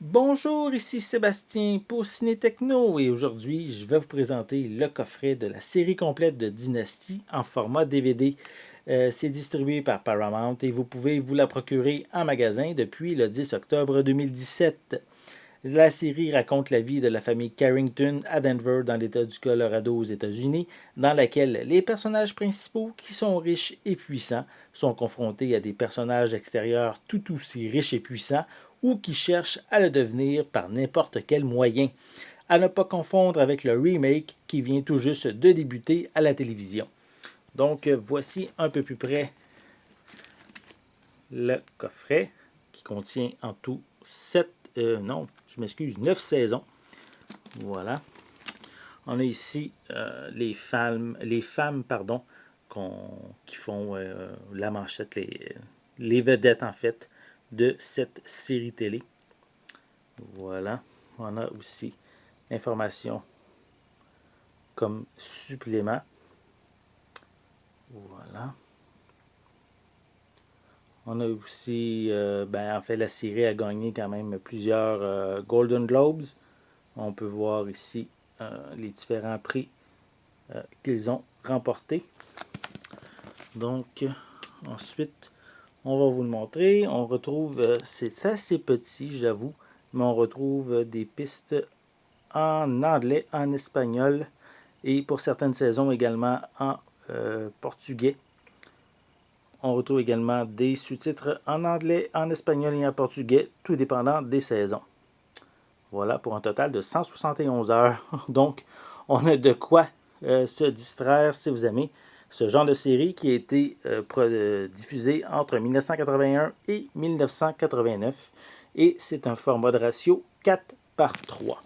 Bonjour, ici Sébastien pour Ciné Techno et aujourd'hui je vais vous présenter le coffret de la série complète de Dynasty en format DVD. C'est distribué par Paramount et vous pouvez vous la procurer en magasin depuis le 10 octobre 2017. La série raconte la vie de la famille Carrington à Denver dans l'État du Colorado aux États-Unis, dans laquelle les personnages principaux, qui sont riches et puissants, sont confrontés à des personnages extérieurs tout aussi riches et puissants ou qui cherchent à le devenir par n'importe quel moyen. À ne pas confondre avec le remake qui vient tout juste de débuter à la télévision. Donc voici un peu plus près le coffret qui contient en tout 9 saisons. Voilà. On a ici les femmes qui font la manchette, les vedettes en fait de cette série télé. Voilà. On a aussi l'information comme supplément. Voilà. On a aussi, en fait, la série a gagné quand même plusieurs Golden Globes. On peut voir ici les différents prix qu'ils ont remportés. Donc, ensuite, on va vous le montrer. On retrouve, c'est assez petit, j'avoue, mais on retrouve des pistes en anglais, en espagnol et pour certaines saisons également en portugais. On retrouve également des sous-titres en anglais, en espagnol et en portugais, tout dépendant des saisons. Voilà, pour un total de 171 heures. Donc, on a de quoi se distraire si vous aimez ce genre de série qui a été diffusée entre 1981 et 1989. Et c'est un format de ratio 4 par 3.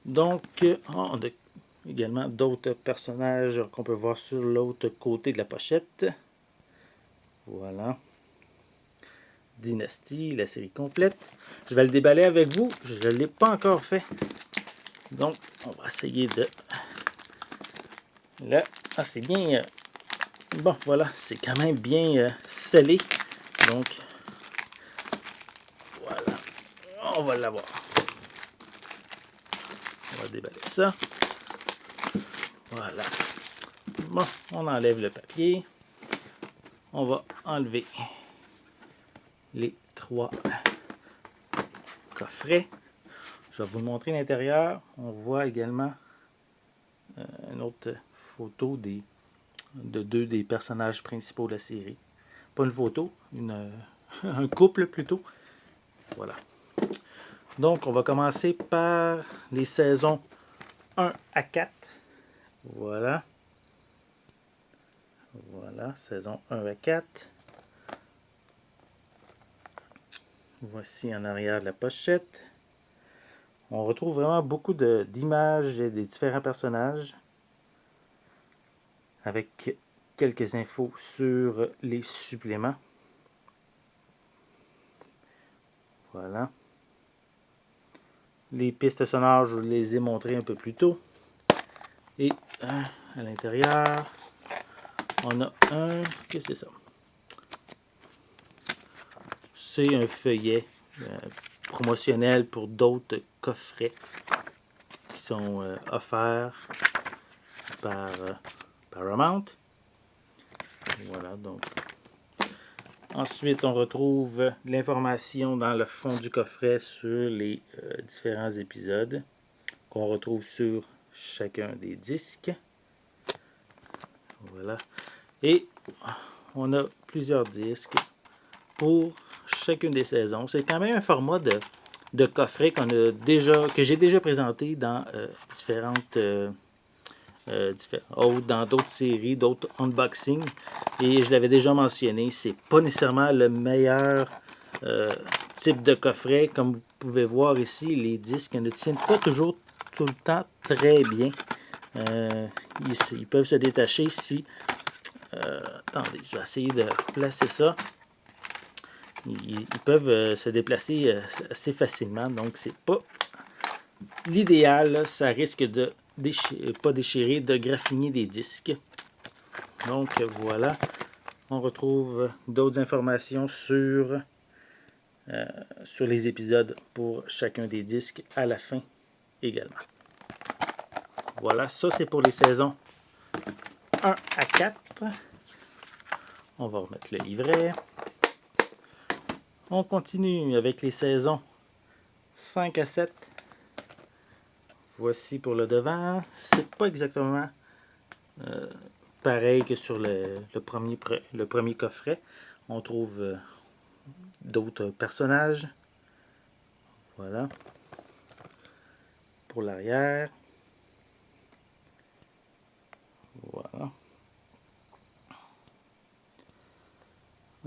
Donc, on a également d'autres personnages qu'on peut voir sur l'autre côté de la pochette. Voilà. Dynasty, la série complète. Je vais le déballer avec vous. Je ne l'ai pas encore fait. Donc, on va essayer de... Là, c'est bien... Bon, voilà, c'est quand même bien scellé. Donc, voilà. On va l'avoir. On va déballer ça. Voilà. Bon, on enlève le papier. On va enlever les 3 coffrets. Je vais vous montrer l'intérieur. On voit également une autre photo de 2 des personnages principaux de la série. Pas une photo, un couple plutôt. Voilà. Donc, on va commencer par les saisons 1 à 4. Voilà. Voilà, saison 1 à 4. Voici en arrière de la pochette. On retrouve vraiment beaucoup d'images et des différents personnages avec quelques infos sur les suppléments. Voilà. Les pistes sonores, je vous les ai montrées un peu plus tôt. Et à l'intérieur, on a qu'est-ce que c'est ça? C'est un feuillet promotionnel pour d'autres coffrets qui sont offerts par Paramount. Voilà, donc. Ensuite, on retrouve l'information dans le fond du coffret sur les différents épisodes qu'on retrouve sur chacun des disques. Voilà. Et on a plusieurs disques pour chacune des saisons. C'est quand même un format de coffret que j'ai déjà présenté dans dans d'autres séries, d'autres unboxings. Et je l'avais déjà mentionné, c'est pas nécessairement le meilleur type de coffret. Comme vous pouvez voir ici, les disques ne tiennent pas toujours tout le temps très bien. Ils peuvent se détacher si... attendez, je vais essayer de placer ça. Ils peuvent se déplacer assez facilement, donc c'est pas l'idéal. Ça risque de pas déchirer, de graffiner des disques. Donc voilà, on retrouve d'autres informations sur sur les épisodes pour chacun des disques à la fin également. Voilà, ça c'est pour les saisons 1 à 4. On va remettre le livret. On continue avec les saisons 5 à 7. Voici pour le devant. C'est pas exactement pareil que sur le premier coffret. On trouve d'autres personnages. Voilà. Pour l'arrière. Voilà.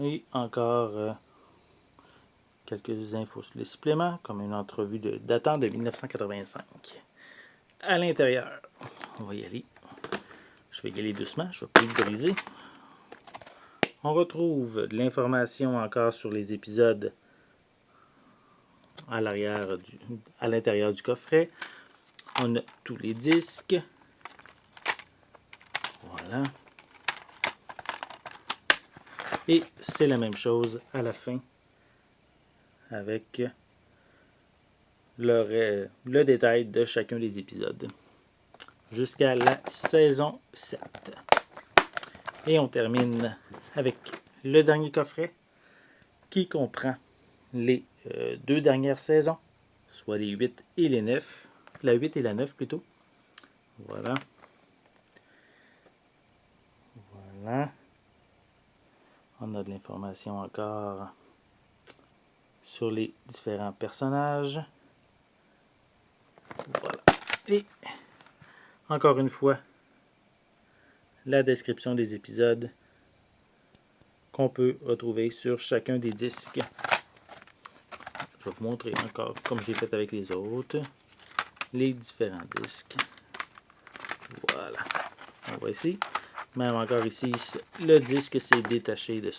Et encore quelques infos sur les suppléments, comme une entrevue datant de 1985. À l'intérieur, on va y aller. Je vais y aller doucement, je ne vais pas le briser. On retrouve de l'information encore sur les épisodes à l'intérieur du coffret. On a tous les disques. Voilà. Et c'est la même chose à la fin avec le détail de chacun des épisodes jusqu'à la saison 7. Et on termine avec le dernier coffret qui comprend les 2 dernières saisons, soit les 8 et les 9. La 8 et la 9 plutôt. Voilà. Voilà. On a de l'information encore sur les différents personnages. Voilà. Et encore une fois, la description des épisodes qu'on peut retrouver sur chacun des disques. Je vais vous montrer encore, comme j'ai fait avec les autres, les différents disques. Voilà. On voit ici. Même encore ici, le disque s'est détaché de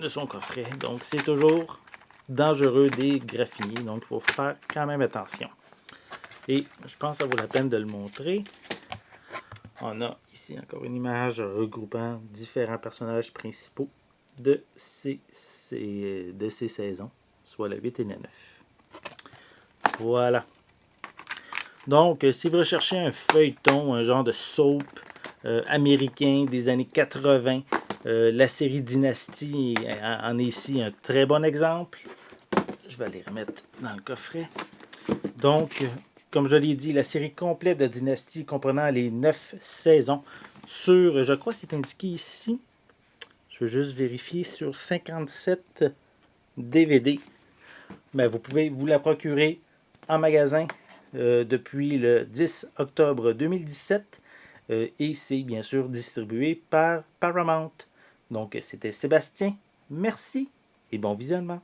son coffret. Donc, c'est toujours dangereux des graphiniers. Donc, il faut faire quand même attention. Et je pense que ça vaut la peine de le montrer. On a ici encore une image regroupant différents personnages principaux de ces saisons, soit la 8 et la 9. Voilà. Donc, si vous recherchez un feuilleton, un genre de soap américain des années 80, la série Dynasty en est ici un très bon exemple. Je vais les remettre dans le coffret. Donc, comme je l'ai dit, la série complète de Dynasty comprenant les 9 saisons sur, je crois que c'est indiqué ici, je veux juste vérifier, sur 57 DVD. Ben, vous pouvez vous la procurer en magasin depuis le 10 octobre 2017 et c'est bien sûr distribué par Paramount. Donc, c'était Sébastien. Merci et bon visionnement.